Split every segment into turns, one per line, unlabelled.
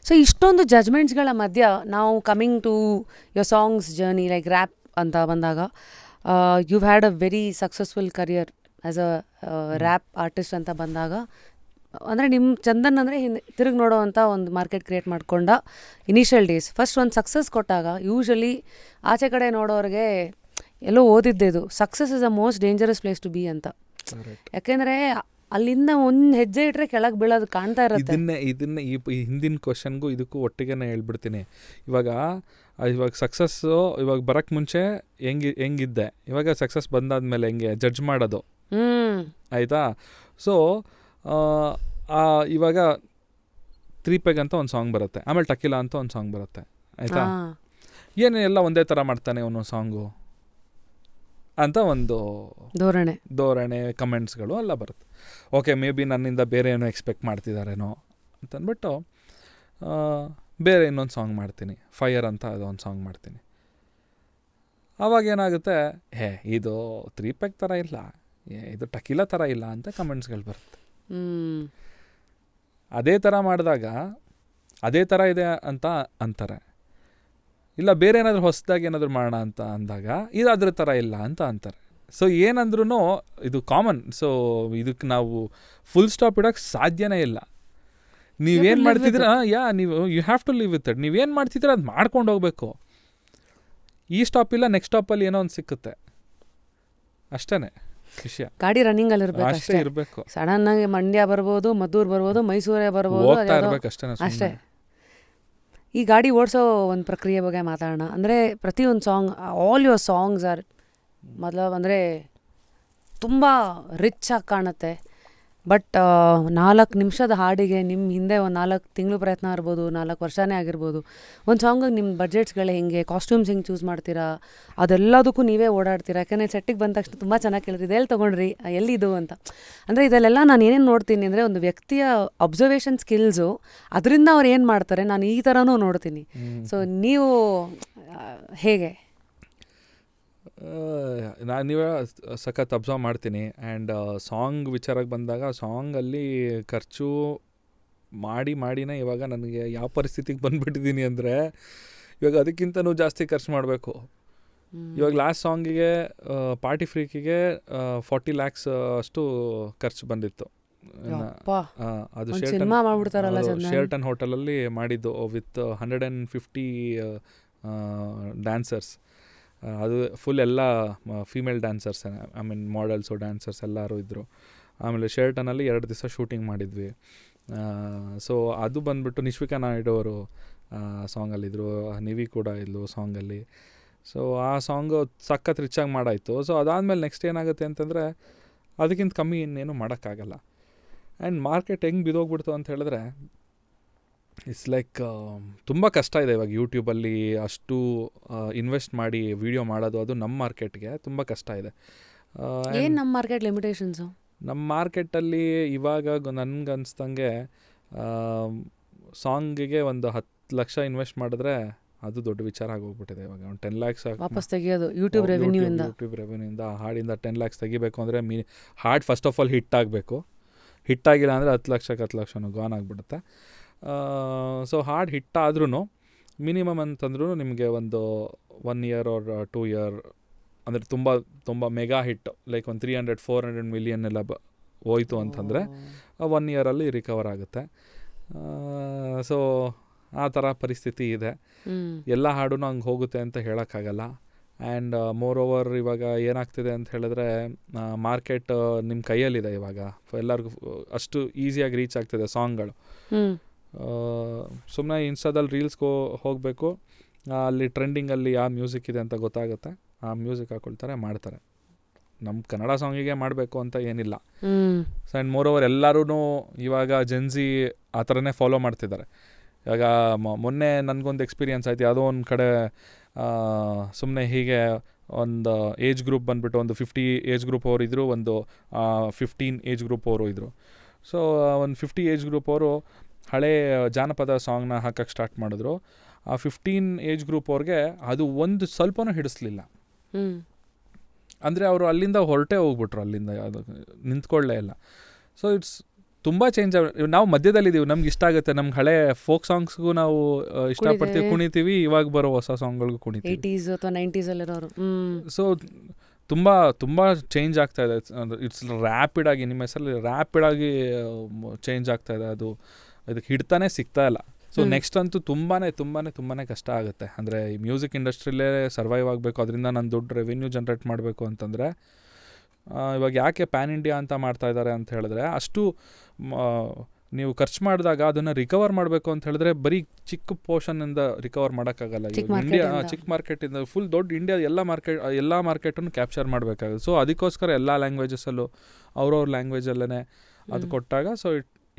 So ಇಷ್ಟೊಂದು ಜಜ್ಮೆಂಟ್ಸ್ಗಳ ಮಧ್ಯ ನಾವು coming to your songs journey like rap ಅಂತ ಬಂದಾಗ you had a very successful career as a rap artist ಅಂತ ಬಂದಾಗ ಅಂದರೆ ನಿಮ್ಮ ಚಂದನ್ ಅಂದರೆ ತಿರುಗಿ ನೋಡೋವಂಥ ಒಂದು ಮಾರ್ಕೆಟ್ ಕ್ರಿಯೇಟ್ ಮಾಡ್ಕೊಂಡ ಇನಿಷಿಯಲ್ ಡೇಸ್ ಫಸ್ಟ್ ಒಂದು ಸಕ್ಸಸ್ ಕೊಟ್ಟಾಗ ಯೂಶ್ವಲಿ ಆಚೆ ಕಡೆ ನೋಡೋರಿಗೆ ಎಲ್ಲೋ ಓದಿದ್ದೆ ಇದು success is a most dangerous place to be ಅಂತ. ಯಾಕೆಂದರೆ ಅಲ್ಲಿಂದ ಒಂದು ಹೆಜ್ಜೆ ಇಟ್ಟರೆ ಕೆಳಗೆ ಬೀಳೋದು ಕಾಣ್ತಾ ಇರುತ್ತೆ.
ಇದನ್ನ ಈ ಹಿಂದಿನ ಕ್ವಶನ್ಗೂ ಇದಕ್ಕೂ ಒಟ್ಟಿಗೆ ಹೇಳ್ಬಿಡ್ತೀನಿ. ಇವಾಗ ಸಕ್ಸಸ್ಸು ಇವಾಗ ಬರೋಕ್ಕೆ ಮುಂಚೆ ಹೆಂಗಿದ್ದೆ, ಇವಾಗ ಸಕ್ಸಸ್ ಬಂದಾದ್ಮೇಲೆ ಹೆಂಗೆ ಜಡ್ಜ್ ಮಾಡೋದು, ಆಯಿತಾ? ಸೊ ಇವಾಗ 3 ಪೆಗ್ ಅಂತ ಒಂದು ಸಾಂಗ್ ಬರುತ್ತೆ, ಆಮೇಲೆ ಟಕಿಲಾ ಅಂತ ಒಂದು ಸಾಂಗ್ ಬರುತ್ತೆ, ಆಯಿತಾ? ಏನು ಎಲ್ಲ ಒಂದೇ ಥರ ಮಾಡ್ತಾನೆ ಅವನು ಸಾಂಗು ಅಂತ ಒಂದು ಧೋರಣೆ ಕಮೆಂಟ್ಸ್ಗಳು ಎಲ್ಲ ಬರುತ್ತೆ. ಓಕೆ, ಮೇ ಬಿ ನನ್ನಿಂದ ಬೇರೆ ಏನೋ ಎಕ್ಸ್ಪೆಕ್ಟ್ ಮಾಡ್ತಿದ್ದಾರೇನೋ ಅಂತಂದ್ಬಿಟ್ಟು ಬೇರೆ ಇನ್ನೊಂದು ಸಾಂಗ್ ಮಾಡ್ತೀನಿ, ಫೈರ್ ಅಂತ ಅದೊಂದು ಸಾಂಗ್ ಮಾಡ್ತೀನಿ. ಆವಾಗೇನಾಗುತ್ತೆ, ಇದು 3 ಪೆಗ್ ಥರ ಇಲ್ಲ, ಇದು ಟಕಿಲಾ ಥರ ಇಲ್ಲ ಅಂತ ಕಮೆಂಟ್ಸ್ಗಳು ಬರುತ್ತೆ. ಅದೇ ಥರ ಮಾಡಿದಾಗ ಅದೇ ಥರ ಇದೆ ಅಂತ ಅಂತಾರೆ, ಇಲ್ಲ ಬೇರೆ ಏನಾದರೂ ಹೊಸದಾಗಿ ಏನಾದರೂ ಮಾಡೋಣ ಅಂತ ಅಂದಾಗ ಇದು ಅದ್ರ ಥರ ಇಲ್ಲ ಅಂತ ಅಂತಾರೆ. ಸೊ ಏನಂದ್ರೂ ಇದು ಕಾಮನ್. ಸೊ ಇದಕ್ಕೆ ನಾವು ಫುಲ್ ಸ್ಟಾಪ್ ಇಡೋಕ್ಕೆ ಸಾಧ್ಯನೇ ಇಲ್ಲ. ನೀವೇನು ಮಾಡ್ತಿದ್ದೀರ ನೀವು you have to live with it. ನೀವೇನು ಮಾಡ್ತಿದ್ದೀರ ಅದು ಮಾಡ್ಕೊಂಡು ಹೋಗ್ಬೇಕು. ಈ ಸ್ಟಾಪ್ ಇಲ್ಲ, ನೆಕ್ಸ್ಟ್ ಸ್ಟಾಪಲ್ಲಿ ಏನೋ ಒಂದು ಸಿಕ್ಕುತ್ತೆ, ಅಷ್ಟೇ ವಿಷಯ.
ಗಾಡಿ ರನ್ನಿಂಗ್ ಅಲ್ಲಿ ಇರಬೇಕು. ಸಡನ್ ಆಗಿ ಮಂಡ್ಯ ಬರ್ಬೋದು, ಮದ್ದೂರು ಬರ್ಬೋದು, ಮೈಸೂರೇ ಬರ್ಬೋದು, ಅಷ್ಟೇ. ಈ ಗಾಡಿ ಓಡಿಸೋ ಒಂದು ಪ್ರಕ್ರಿಯೆ ಬಗ್ಗೆ ಮಾತಾಡೋಣ. ಅಂದರೆ ಪ್ರತಿಯೊಂದು song, all your songs are ಮತ್ಲಬ್ ಅಂದರೆ ತುಂಬ ರಿಚ್ ಆಗಿ ಕಾಣುತ್ತೆ. ಬಟ್ 4 ನಿಮಿಷದ ಹಾಡಿಗೆ ನಿಮ್ಮ ಹಿಂದೆ ಒಂದು 4 ತಿಂಗಳು ಪ್ರಯತ್ನ ಇರ್ಬೋದು, 4 ವರ್ಷನೇ ಆಗಿರ್ಬೋದು. ಒಂದು ಸಾಂಗಿಗೆ ನಿಮ್ಮ ಬಡ್ಜೆಟ್ಸ್ಗಳು ಹೆಂಗೆ, ಕಾಸ್ಟ್ಯೂಮ್ಸ್ ಹೆಂಗೆ ಚೂಸ್ ಮಾಡ್ತೀರಾ, ಅದೆಲ್ಲದಕ್ಕೂ ನೀವೇ ಓಡಾಡ್ತೀರಾ. ಯಾಕೆಂದರೆ ಸೆಟ್ಟಿಗೆ ಬಂದ ತಕ್ಷಣ ತುಂಬ ಚೆನ್ನಾಗಿ ಕೇಳಿದ್ರಿ, ಇದೆಲ್ಲಿ ತೊಗೊಂಡ್ರಿ, ಎಲ್ಲಿದು ಅಂತ. ಅಂದರೆ ಇದೆಲ್ಲ ನಾನು ಏನೇನು ನೋಡ್ತೀನಿ ಅಂದರೆ ಒಂದು ವ್ಯಕ್ತಿಯ ಅಬ್ಸರ್ವೇಷನ್ ಸ್ಕಿಲ್ಸು, ಅದರಿಂದ ಅವ್ರು ಏನು ಮಾಡ್ತಾರೆ ನಾನು ಈ ಥರನೂ ನೋಡ್ತೀನಿ. ಸೊ ನೀವು ಹೇಗೆ?
ನೀವೇ ಸಖತ್ ಅಬ್ಸರ್ವ್ ಮಾಡ್ತೀನಿ. ಆ್ಯಂಡ್ ಸಾಂಗ್ ವಿಚಾರಕ್ಕೆ ಬಂದಾಗ ಸಾಂಗಲ್ಲಿ ಖರ್ಚು ಮಾಡಿನೇ ಇವಾಗ ನನಗೆ ಯಾವ ಪರಿಸ್ಥಿತಿಗೆ ಬಂದುಬಿಟ್ಟಿದ್ದೀನಿ ಅಂದರೆ ಇವಾಗ ಅದಕ್ಕಿಂತನೂ ಜಾಸ್ತಿ ಖರ್ಚು ಮಾಡಬೇಕು. ಇವಾಗ ಲಾಸ್ಟ್ ಸಾಂಗಿಗೆ ಪಾರ್ಟಿ ಫ್ರೀಕಿಗೆ 40 lakhs ಅಷ್ಟು ಖರ್ಚು ಬಂದಿತ್ತು. ಅದು ಶೇರ್ಟನ್ ಹೋಟೆಲಲ್ಲಿ ಮಾಡಿದ್ದು ವಿತ್ 150 ಡ್ಯಾನ್ಸರ್ಸ್. ಅದು ಫುಲ್ ಎಲ್ಲ female dancers, I mean models, dancers ಎಲ್ಲರೂ ಇದ್ದರು. ಆಮೇಲೆ ಶೇರ್ಟನಲ್ಲಿ 2 ದಿವಸ ಶೂಟಿಂಗ್ ಮಾಡಿದ್ವಿ. ಸೊ ಅದು ಬಂದುಬಿಟ್ಟು ನಿಶ್ವಿಕಾ ನಾಯ್ಡು ಅವರು ಸಾಂಗಲ್ಲಿದ್ದರು, ನಿವಿ ಕೂಡ ಇದ್ಲು ಸಾಂಗಲ್ಲಿ. ಸೊ ಆ ಸಾಂಗು ಸಖತ್ ರಿಚಾಗಿ ಮಾಡಾಯಿತು. ಸೊ ಅದಾದಮೇಲೆ ನೆಕ್ಸ್ಟ್ ಏನಾಗುತ್ತೆ ಅಂತಂದರೆ ಅದಕ್ಕಿಂತ ಕಮ್ಮಿ ಇನ್ನೇನು ಮಾಡೋಕ್ಕಾಗಲ್ಲ. ಆ್ಯಂಡ್ ಮಾರ್ಕೆಟ್ ಹೆಂಗೆ ಬಿದೋಗ್ಬಿಡ್ತು ಅಂತ ಹೇಳಿದ್ರೆ ಇಟ್ಸ್ ಲೈಕ್ ತುಂಬ ಕಷ್ಟ ಇದೆ ಇವಾಗ ಯೂಟ್ಯೂಬಲ್ಲಿ ಅಷ್ಟು ಇನ್ವೆಸ್ಟ್ ಮಾಡಿ ವಿಡಿಯೋ ಮಾಡೋದು. ಅದು ನಮ್ಮ ಮಾರ್ಕೆಟ್ಗೆ ತುಂಬ ಕಷ್ಟ ಇದೆ.
ಏನು ನಮ್ಮ ಮಾರ್ಕೆಟ್ ಲಿಮಿಟೇಷನ್ಸು?
ನಮ್ಮ ಮಾರ್ಕೆಟಲ್ಲಿ ಇವಾಗ ನನಗನ್ಸ್ದಂಗೆ ಸಾಂಗಿಗೆ ಒಂದು 10 ಲಕ್ಷ ಇನ್ವೆಸ್ಟ್ ಮಾಡಿದ್ರೆ ಅದು ದೊಡ್ಡ ವಿಚಾರ ಆಗೋಗ್ಬಿಟ್ಟಿದೆ. ಇವಾಗ ಒಂದು 10 lakhs
ವಾಪಸ್ ತೆಗಿಯೋದು ಯೂಟ್ಯೂಬ್
ರೆವೆನ್ಯೂಯಿಂದ. ಹಾಡಿಂದ 10 lakhs ತೆಗಿಬೇಕು ಅಂದರೆ ಹಾಡ್ ಫಸ್ಟ್ ಆಫ್ ಆಲ್ ಹಿಟ್ ಆಗಬೇಕು. ಹಿಟ್ ಆಗಿಲ್ಲ ಅಂದರೆ 10 ಲಕ್ಷನೂ ಗಾನ್ ಆಗಿಬಿಡುತ್ತೆ. ಸೊ ಹಾಡು ಹಿಟ್ಟಾದ್ರೂ ಮಿನಿಮಮ್ ಅಂತಂದ್ರೂ ನಿಮಗೆ ಒಂದು 1 year or 2 year ಅಂದರೆ ತುಂಬ ಮೆಗಾ ಹಿಟ್ ಲೈಕ್ ಒಂದು 300-400 million ಎಲ್ಲ ಹೋಯ್ತು ಅಂತಂದರೆ 1 year ರಿಕವರ್ ಆಗುತ್ತೆ. ಸೊ ಆ ಥರ ಪರಿಸ್ಥಿತಿ ಇದೆ. ಎಲ್ಲ ಹಾಡೂ ಹಂಗೆ ಹೋಗುತ್ತೆ ಅಂತ ಹೇಳೋಕ್ಕಾಗಲ್ಲ. ಆ್ಯಂಡ್ ಮೋರ್ ಓವರ್ ಇವಾಗ ಏನಾಗ್ತಿದೆ ಅಂತ ಹೇಳಿದ್ರೆ ಮಾರ್ಕೆಟ್ ನಿಮ್ಮ ಕೈಯಲ್ಲಿದೆ. ಇವಾಗ ಎಲ್ಲರಿಗೂ ಅಷ್ಟು ಈಸಿಯಾಗಿ ರೀಚ್ ಆಗ್ತಿದೆ ಸಾಂಗ್ಗಳು. ಸುಮ್ಮನೆ ಇನ್ಸ್ಟಾದಲ್ಲಿ ರೀಲ್ಸ್ಗೆ ಹೋಗಬೇಕು, ಅಲ್ಲಿ ಟ್ರೆಂಡಿಂಗಲ್ಲಿ ಯಾವ ಮ್ಯೂಸಿಕ್ ಇದೆ ಅಂತ ಗೊತ್ತಾಗುತ್ತೆ, ಆ ಮ್ಯೂಸಿಕ್ ಹಾಕೊಳ್ತಾರೆ, ಮಾಡ್ತಾರೆ. ನಮ್ಮ ಕನ್ನಡ ಸಾಂಗಿಗೆ ಮಾಡಬೇಕು ಅಂತ ಏನಿಲ್ಲ. ಸೊ ಆ್ಯಂಡ್ ಮೋರ್ ಓವರ್ ಎಲ್ಲರೂ ಇವಾಗ ಜೆನ್ಸಿ ಆ ಥರನೇ ಫಾಲೋ ಮಾಡ್ತಿದ್ದಾರೆ. ಇವಾಗ ಮೊನ್ನೆ ನನಗೊಂದು ಎಕ್ಸ್ಪೀರಿಯನ್ಸ್ ಆಯ್ತು. ಯಾವುದೋ ಒಂದು ಕಡೆ ಸುಮ್ಮನೆ ಹೀಗೆ ಒಂದು ಏಜ್ ಗ್ರೂಪ್ ಬಂದುಬಿಟ್ಟು ಒಂದು 50 ಏಜ್ ಗ್ರೂಪ್ ಅವರು ಇದ್ದರು, ಒಂದು 15 ಏಜ್ ಗ್ರೂಪ್ ಅವರು ಇದ್ದರು. ಸೊ ಒಂದು 50 ಏಜ್ ಗ್ರೂಪ್ ಅವರು ಹಳೇ ಜಾನಪದ ಸಾಂಗ್ನ ಹಾಕಕ್ಕೆ ಸ್ಟಾರ್ಟ್ ಮಾಡಿದ್ರು. ಆ 15 ಏಜ್ ಗ್ರೂಪ್ ಅವ್ರಿಗೆ ಅದು ಒಂದು ಸ್ವಲ್ಪನೂ ಹಿಡಿಸ್ಲಿಲ್ಲ. ಅಂದರೆ ಅವರು ಅಲ್ಲಿಂದ ಹೊರಟೇ ಹೋಗ್ಬಿಟ್ರು, ಅಲ್ಲಿಂದ ಅದು ನಿಂತ್ಕೊಳ್ಳೇ ಇಲ್ಲ. ಸೊ ಇಟ್ಸ್ ತುಂಬ ಚೇಂಜ್ ನಾವು ಮಧ್ಯದಲ್ಲಿದ್ದೀವಿ, ನಮ್ಗೆ ಇಷ್ಟ ಆಗುತ್ತೆ, ನಮ್ಗೆ ಹಳೆ ಫೋಕ್ ಸಾಂಗ್ಸ್ಗೂ ನಾವು ಇಷ್ಟಪಡ್ತೀವಿ, ಕುಣಿತೀವಿ, ಇವಾಗ ಬರೋ ಹೊಸ ಸಾಂಗ್ಗಳಿಗೂ ಕುಣಿತೀವಿ.
80s ಅಥವಾ 90s ಅಲ್ಲಿರೋರು.
ಸೊ ತುಂಬ ತುಂಬ ಚೇಂಜ್ ಆಗ್ತಾ ಇದೆ. ಇಟ್ಸ್ ರ್ಯಾಪಿಡಾಗಿ, ನಿಮ್ಮ ಹೆಸರಲ್ಲಿ ರ್ಯಾಪಿಡಾಗಿ ಚೇಂಜ್ ಆಗ್ತಾ ಇದೆ. ಅದು ಅದಕ್ಕೆ ಹಿಡ್ತಾನೆ ಸಿಗ್ತಾ ಇಲ್ಲ. ಸೊ ನೆಕ್ಸ್ಟ್ ಅಂತೂ ತುಂಬಾ ಕಷ್ಟ ಆಗುತ್ತೆ. ಅಂದರೆ ಈ ಮ್ಯೂಸಿಕ್ ಇಂಡಸ್ಟ್ರಿಲೇ ಸರ್ವೈವ್ ಆಗಬೇಕು, ಅದರಿಂದ ನಾನು ದೊಡ್ಡ ರೆವಿನ್ಯೂ ಜನ್ರೇಟ್ ಮಾಡಬೇಕು ಅಂತಂದರೆ, ಇವಾಗ ಯಾಕೆ ಪ್ಯಾನ್ ಇಂಡಿಯಾ ಅಂತ ಮಾಡ್ತಾ ಇದ್ದಾರೆ ಅಂತ ಹೇಳಿದ್ರೆ, ಅಷ್ಟು ನೀವು ಖರ್ಚು ಮಾಡಿದಾಗ ಅದನ್ನು ರಿಕವರ್ ಮಾಡಬೇಕು ಅಂತ ಹೇಳಿದ್ರೆ ಬರೀ ಚಿಕ್ಕ ಪೋರ್ಷನಿಂದ ರಿಕವರ್ ಮಾಡೋಕ್ಕಾಗಲ್ಲ. ಇಂಡಿಯಾ ಚಿಕ್ಕ ಮಾರ್ಕೆಟಿಂದ ಫುಲ್ ದೊಡ್ಡ ಇಂಡಿಯಾ ಎಲ್ಲ ಮಾರ್ಕೆಟನ್ನು ಕ್ಯಾಪ್ಚರ್ ಮಾಡಬೇಕಾಗುತ್ತೆ. ಸೊ ಅದಕ್ಕೋಸ್ಕರ ಎಲ್ಲ ಲ್ಯಾಂಗ್ವೇಜಸಲ್ಲೂ ಅವ್ರವ್ರ ಲ್ಯಾಂಗ್ವೇಜಲ್ಲೇ ಅದು ಕೊಟ್ಟಾಗ, so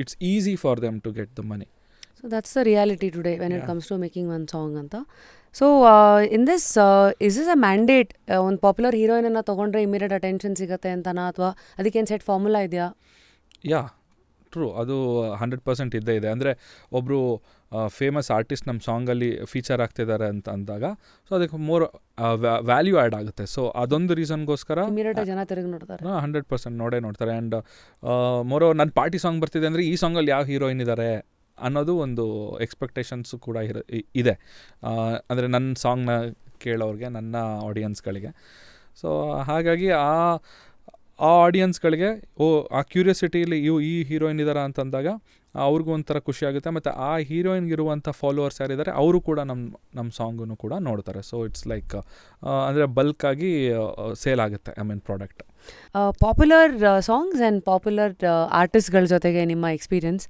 it's easy for them to get the money.
So that's the reality today when it comes to making one song anta. So in this is this a mandate, ಒಂದು popular ಹೀರೋಯಿನನ್ನು ತೊಗೊಂಡ್ರೆ immediate attention ಸಿಗುತ್ತೆ ಅಂತನಾ, ಅಥವಾ ಅದಕ್ಕೇನು set formula ಇದೆಯಾ?
ಯಾ true, ಅದು 100% ಇದ್ದೇ ಇದೆ. ಅಂದರೆ ಒಬ್ಬರು ಫೇಮಸ್ ಆರ್ಟಿಸ್ಟ್ ನಮ್ಮ ಸಾಂಗಲ್ಲಿ ಫೀಚರ್ ಆಗ್ತಿದ್ದಾರೆ ಅಂತ ಅಂದಾಗ, ಸೊ ಅದಕ್ಕೆ ಮೋರ್ ವ್ಯಾಲ್ಯೂ ಆ್ಯಡ್ ಆಗುತ್ತೆ. ಸೊ ಅದೊಂದು ರೀಸನ್ಗೋಸ್ಕರ
ಇಮಿಡಿಯೇಟ್ ಜನ ತಿರುಗಿ ನೋಡ್ತಾರೆ.
100% ನೋಡ್ತಾರೆ. ಆ್ಯಂಡ್ ಮೋರೋ ನನ್ನ ಪಾರ್ಟಿ ಸಾಂಗ್ ಬರ್ತಿದೆ ಅಂದರೆ ಈ ಸಾಂಗಲ್ಲಿ ಯಾವ ಹೀರೋಯಿನ್ ಇದ್ದಾರೆ ಅನ್ನೋದು ಒಂದು ಎಕ್ಸ್ಪೆಕ್ಟೇಷನ್ಸು ಕೂಡ ಇದೆ. ಅಂದರೆ ನನ್ನ ಸಾಂಗ್ನ ಕೇಳೋರಿಗೆ, ನನ್ನ ಆಡಿಯನ್ಸ್ಗಳಿಗೆ. ಸೊ ಹಾಗಾಗಿ ಆ ಆಡಿಯನ್ಸ್ಗಳಿಗೆ ಆ ಕ್ಯೂರಿಯಾಸಿಟಿಲಿ ಈ ಹೀರೋಯಿನ್ ಇದ್ದಾರಾ ಅಂತಂದಾಗ ಅವ್ರಿಗೂ ಒಂಥರ ಖುಷಿ ಆಗುತ್ತೆ. ಮತ್ತು ಆ ಹೀರೋಯಿನ್ಗಿರುವಂಥ ಫಾಲೋವರ್ಸ್ ಯಾರಿದ್ದಾರೆ ಅವರು ಕೂಡ ನಮ್ಮ ಸಾಂಗನ್ನು ಕೂಡ ನೋಡ್ತಾರೆ. ಸೊ ಇಟ್ಸ್ ಲೈಕ್ ಅಂದರೆ ಬಲ್ಕಾಗಿ ಸೇಲ್ ಆಗುತ್ತೆ product.
Popular songs and popular ಆರ್ಟಿಸ್ಟ್ಗಳ ಜೊತೆಗೆ ನಿಮ್ಮ ಎಕ್ಸ್ಪೀರಿಯನ್ಸ್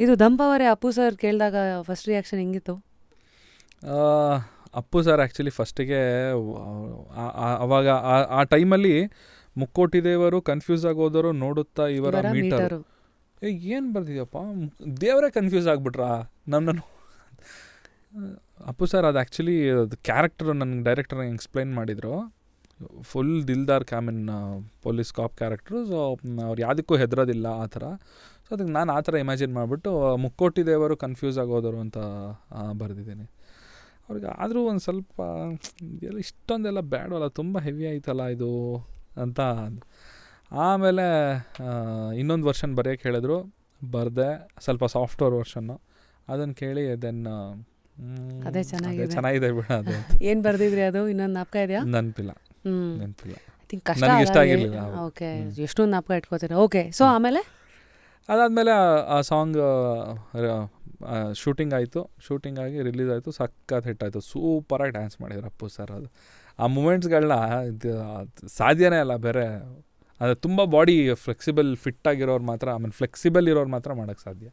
ಇದು ದಂಪವರೇ ಅಪ್ಪು ಸರ್ ಕೇಳಿದಾಗ ಫಸ್ಟ್ ರಿಯಾಕ್ಷನ್ ಹೆಂಗಿತ್ತು?
ಅಪ್ಪು ಸರ್ ಆ್ಯಕ್ಚುಲಿ ಫಸ್ಟಿಗೆ ಅವಾಗ ಆ ಟೈಮಲ್ಲಿ ಮುಕ್ಕೋಟಿ ದೇವರು ಕನ್ಫ್ಯೂಸ್ ಆಗೋದವರು ನೋಡುತ್ತಾ ಇವರ ಮೀಟರು ಏನು ಬರ್ತಿದ್ಯಪ್ಪ, ದೇವರೇ ಕನ್ಫ್ಯೂಸ್ ಆಗಿಬಿಟ್ರಾ ನನ್ನನ್ನು. ಅಪ್ಪು ಸರ್ ಅದು ಆ್ಯಕ್ಚುಲಿ ಅದು ಕ್ಯಾರೆಕ್ಟರು ನನಗೆ ಡೈರೆಕ್ಟರ್ ಎಕ್ಸ್ಪ್ಲೈನ್ ಮಾಡಿದರು. ಫುಲ್ ದಿಲ್ದಾರ್ ಪೊಲೀಸ್ ಕಾಪ್ ಕ್ಯಾರೆಕ್ಟ್ರು. ಸೊ ಅವ್ರು ಯಾವುದಕ್ಕೂ ಹೆದರೋದಿಲ್ಲ ಆ ಥರ. ಸೊ ಅದಕ್ಕೆ ನಾನು ಆ ಥರ ಇಮ್ಯಾಜಿನ್ ಮಾಡಿಬಿಟ್ಟು ಮುಕ್ಕೋಟಿ ದೇವರು ಕನ್ಫ್ಯೂಸ್ ಆಗೋದರು ಅಂತ ಬರೆದಿದ್ದೀನಿ. ಅವ್ರಿಗೆ ಆದರೂ ಒಂದು ಸ್ವಲ್ಪ ಎಲ್ಲ ಇಷ್ಟೊಂದೆಲ್ಲ ಬೇಡವಲ್ಲ, ತುಂಬ ಹೆವಿ ಆಯ್ತಲ್ಲ ಇದು ಅಂತ. ಆಮೇಲೆ ಇನ್ನೊಂದು ವರ್ಷನ್ ಬರೆಯೋಕ್ಕೆ ಹೇಳಿದ್ರು, ಬರೆದೆ, ಸ್ವಲ್ಪ ಸಾಫ್ಟ್ವೇರ್ ವರ್ಷನ್ನು. ಅದನ್ನು ಕೇಳಿ ದೆನ್
ಅದೇ
ಚೆನ್ನಾಗಿದೆ ಬಿಡ. ಅದು
ಏನು ಬರೆದಿದ್ರಿ? ಅದು ಇನ್ನೊಂದು ನಾಪಕ ಇದೆಯಾ?
ನೆನಪಿಲ್ಲ.
ನನಗೆ ಇಷ್ಟ ಆಗಿರಲಿಲ್ಲ. ಓಕೆ, ಎಷ್ಟೊಂದು ನಾಪಕ ಇಟ್ಕೋತೀರ. ಓಕೆ, ಸೊ ಆಮೇಲೆ
ಅದಾದಮೇಲೆ ಆ ಸಾಂಗ್ ಶೂಟಿಂಗ್ ಆಯಿತು. ಶೂಟಿಂಗ್ ಆಗಿ ರಿಲೀಸ್ ಆಯಿತು. ಸಖತ್ ಹಿಟ್ ಆಯಿತು. ಸೂಪರಾಗಿ ಡ್ಯಾನ್ಸ್ ಮಾಡಿದ್ರು ಅಪ್ಪು ಸರ್. ಅದು ಆ ಮೂಮೆಂಟ್ಸ್ಗಳನ್ನ ಇದು ಸಾಧ್ಯನೇ ಅಲ್ಲ ಬೇರೆ. ಅದು ತುಂಬ ಬಾಡಿ ಫ್ಲೆಕ್ಸಿಬಲ್ ಫಿಟ್ ಆಗಿರೋರು ಮಾತ್ರ, ಫ್ಲೆಕ್ಸಿಬಲ್ ಇರೋರು ಮಾತ್ರ ಮಾಡೋಕ್ಕೆ ಸಾಧ್ಯ.